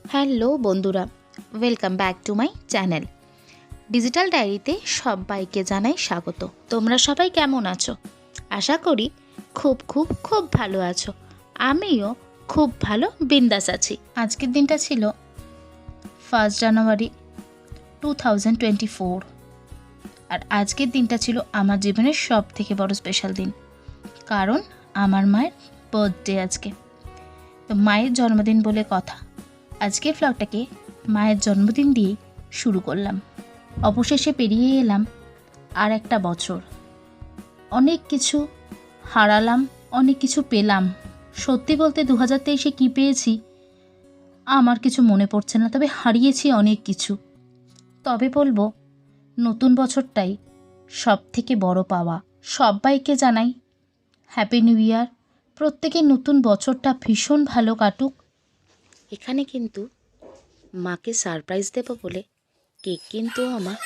Hello বন্ধুরা, welcome back to my channel digital ডায়েরিতে সবাইকে জানাই স্বাগত। তোমরা সবাই কেমন আছো? আশা করি খুব খুব খুব ভালো আছো। আমিও খুব ভালো বিন্দাস আছি। আজকের দিনটা ছিল 1 জানুয়ারি 2024, আর আজকের দিনটা ছিল আমার জীবনের সব থেকে বড় স্পেশাল দিন, কারণ আমার মায়ের বার্থডে আজকে। তো মায়ের জন্মদিন বলে কথা, আজকের ব্লগটাকে মায়ের জন্মদিন দিয়েই শুরু করলাম। অবশেষে পেরিয়ে এলাম আর একটা বছর। অনেক কিছু হারালাম, অনেক কিছু পেলাম। সত্যি বলতে 2023-এ কী পেয়েছি আমার কিছু মনে পড়ছে না, তবে হারিয়েছি অনেক কিছু। তবে বলবো নতুন বছরটাই সব থেকে বড় পাওয়া। সবাইকে জানাই হ্যাপি নিউ ইয়ার। প্রত্যেকের নতুন বছরটা ভীষণ ভালো কাটুক। এখানে কিন্তু মাকে সারপ্রাইজ দেব বলে কেক কিন্তু আমার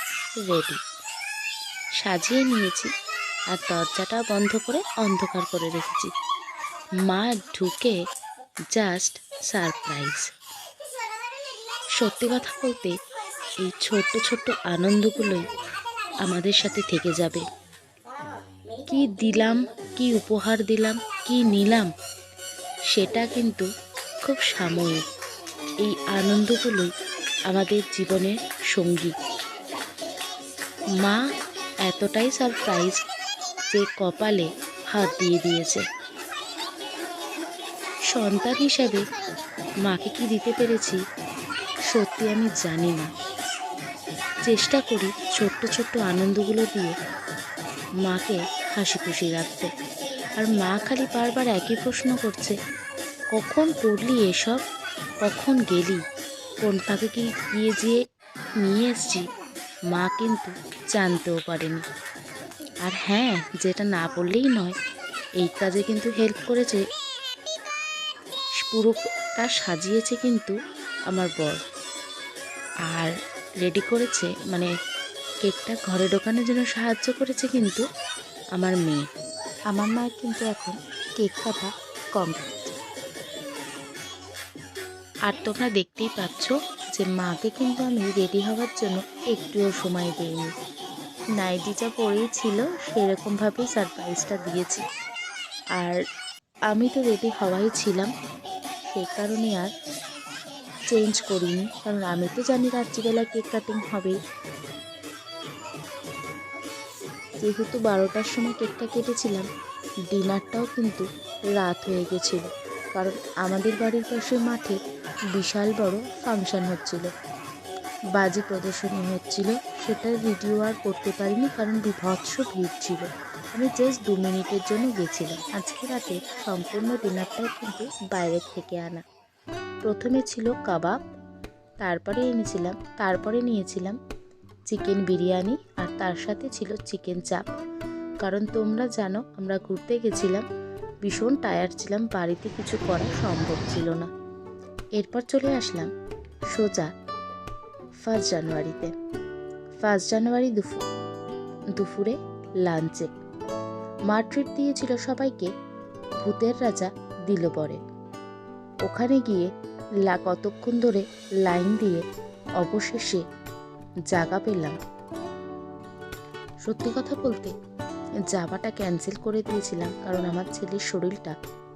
রেডি, সাজিয়ে নিয়েছি আর দরজাটা বন্ধ করে অন্ধকার করে রেখেছি। মা ঢুকে জাস্ট সারপ্রাইজ। সত্যি কথা বলতে এই ছোট্ট ছোট্ট আনন্দগুলোই আমাদের সাথে থেকে যাবে। কি দিলাম, কি উপহার দিলাম, কি নিলাম, সেটা কিন্তু খুব সাময়িক। এই আনন্দগুলোই আমাদের জীবনের সঙ্গী। মা এতটাই সারপ্রাইজ যে কপালে হাত দিয়ে দিয়েছে। সন্তান হিসেবে মাকে কি দিতে পেরেছি সত্যি আমি জানি না। চেষ্টা করি ছোট্ট ছোট্ট আনন্দগুলো দিয়ে মাকে হাসি খুশি রাখতে। আর মা খালি বারবার একই প্রশ্ন করছে, কখন করলি এসব, কখন গেলি, কোন ফাঁকে কি গিয়ে যেয়ে নিয়ে এসছি মা কিন্তু জানতেও পারেনি। আর হ্যাঁ, যেটা না বললেই নয়, এই কাজে কিন্তু হেল্প করেছে, পুরোটা সাজিয়েছে কিন্তু আমার বর, আর রেডি করেছে মানে কেকটা ঘরে ঢোকানোর জন্য সাহায্য করেছে কিন্তু আমার মেয়ে। আমার মায়ের কিন্তু এখন কেক কাটা কমপ্লিট। আর তোমরা দেখতেই পাচ্ছ যে মাকে কিন্তু আমি রেডি হওয়ার জন্য একটুও সময় দিইনি। নাইটি যা পরেই ছিল সেরকমভাবেই সারপ্রাইজটা দিয়েছি। আর আমি তো রেডি হওয়াই ছিলাম, সেই কারণে আর চেঞ্জ করিনি, কারণ আমি তো জানি রাত্রিবেলা কেক কাটিং হবেই। যেহেতু 12টার সময় কেকটা কেটেছিলাম, ডিনারটাও কিন্তু রাত হয়ে গেছিল, কারণ আমাদের বাড়ির পাশের মাঠে বিশাল বড় ফাংশন হচ্ছিল, বাজি প্রদর্শনী হচ্ছিল। সেটার ভিডিও আর করতে পারিনি, কারণ বিভৎস ভিড় ছিল। আমি জাস্ট 2 মিনিটের জন্য গেছিলাম। আজকে রাতে সম্পূর্ণ ডিনারটাও কিন্তু বাইরের থেকে আনা। প্রথমে ছিল কাবাব, তারপরে নিয়েছিলাম চিকেন বিরিয়ানি, আর তার সাথে ছিল চিকেন চাপ। কারণ তোমরা জানো আমরা ঘুরতে গেছিলাম, ভীষণ টায়ার্ড ছিলাম, বাড়িতে কিছু করা সম্ভব ছিল না। এরপর চলে আসলাম সোজা 1 জানুয়ারিতে। 1 জানুয়ারি দুপুরে লাঞ্চে মা ট্রিট দিয়েছিল সবাইকে, ভূতের রাজা দিল বরে। ওখানে গিয়ে কতক্ষণ ধরে লাইন দিয়ে অবশেষে জায়গা পেলাম। সত্যি কথা বলতে যাওয়াটা ক্যান্সেল করে দিয়েছিলাম, কারণ আমার ছেলের শরীরটা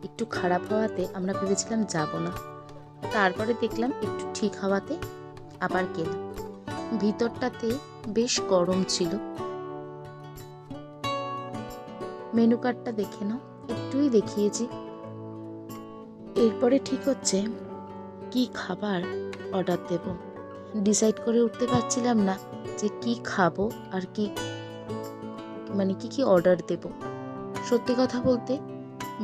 একটু খারাপ হওয়াতে আমরা ভেবেছিলাম যাব না। তারপরে দেখলাম একটু ঠিক হওয়াতে আবার গেলাম। ভিতরটাতে বেশ গরম ছিল। মেনু কার্ডটা দেখে নাও, একটুই দেখিয়েছি। এরপরে ঠিক হচ্ছে কি খাবার অর্ডার দেব। ডিসাইড করে উঠতে পারছিলাম না যে কি খাবো আর কি অর্ডার দেব। সত্যি কথা বলতে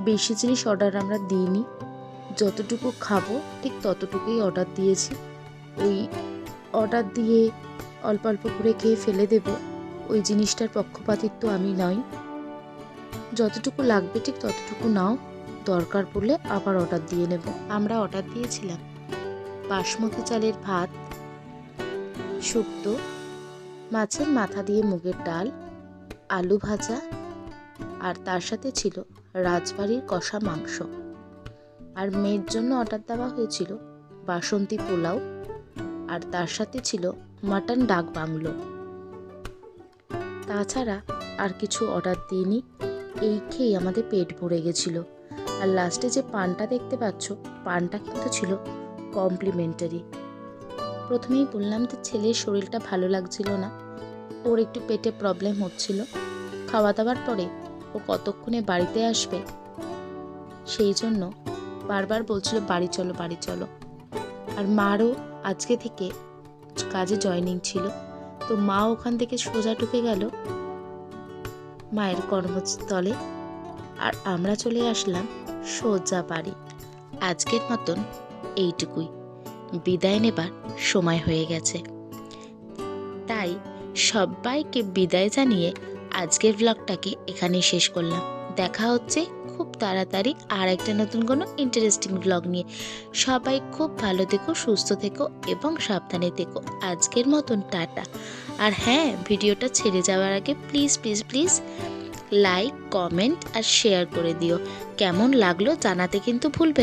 বেশি জিনিস অর্ডার আমরা দিইনি, যতটুকু খাবো ঠিক ততটুকুই অর্ডার দিয়েছি। ওই অর্ডার দিয়ে অল্প অল্প করে খেয়ে ফেলে দেব, ওই জিনিসটার পক্ষপাতিত্ব আমি নই। যতটুকু লাগবে ঠিক ততটুকু নাও, দরকার পড়লে আবার অর্ডার দিয়ে নেব। আমরা অর্ডার দিয়েছিলাম বাসমতি চালের ভাত, শুক্তো, মাছের মাথা দিয়ে মুগের ডাল, আলু ভাজা, আর তার সাথে ছিল রাজবাড়ির কষা মাংস। আর মেয়ের জন্য অর্ডার দেওয়া হয়েছিল বাসন্তী পোলাও, আর তার সাথে ছিল মাটন ডাক বাংলো। তাছাড়া আর কিছু অর্ডার দিইনি, এই খেয়েই আমাদের পেট ভরে গেছিলো। আর লাস্টে যে পানটা দেখতে পাচ্ছ, পানটা কিন্তু ছিল কমপ্লিমেন্টারি। প্রথমেই বললাম যে ছেলের শরীরটা ভালো লাগছিল না, ওর একটু পেটে প্রবলেম হচ্ছিল। খাওয়া দাওয়ার পরে ও কতক্ষণে বাড়িতে আসবে, সেই জন্য বারবার বলছিল বাড়ি চলো বাড়ি চলো। আর মারও আজকে থেকে কাজে জয়েনিং ছিল, তো মা ওখান থেকে সোজা ঢুকে গেল মায়ের কর্মস্থলে, আর আমরা চলে আসলাম সোজা বাড়ি। আজকের মতন এইটুকুই, বিদায় নেবার সময় হয়ে গেছে। তাই সবাইকে বিদায় জানিয়ে আজকের ব্লগটাকে এখানেই শেষ করলাম। দেখা হচ্ছে খুব তাড়াতাড়ি আর একটা নতুন কোনো ইন্টারেস্টিং ব্লগ নিয়ে। সবাই খুব ভালো থেকো, সুস্থ থেকো এবং সাবধানে থেকো। আজকের মতন টাটা। আর হ্যাঁ, ভিডিওটা ছেড়ে যাওয়ার আগে please please please like, comment আর শেয়ার করে দিও। কেমন লাগলো জানাতে কিন্তু ভুলবে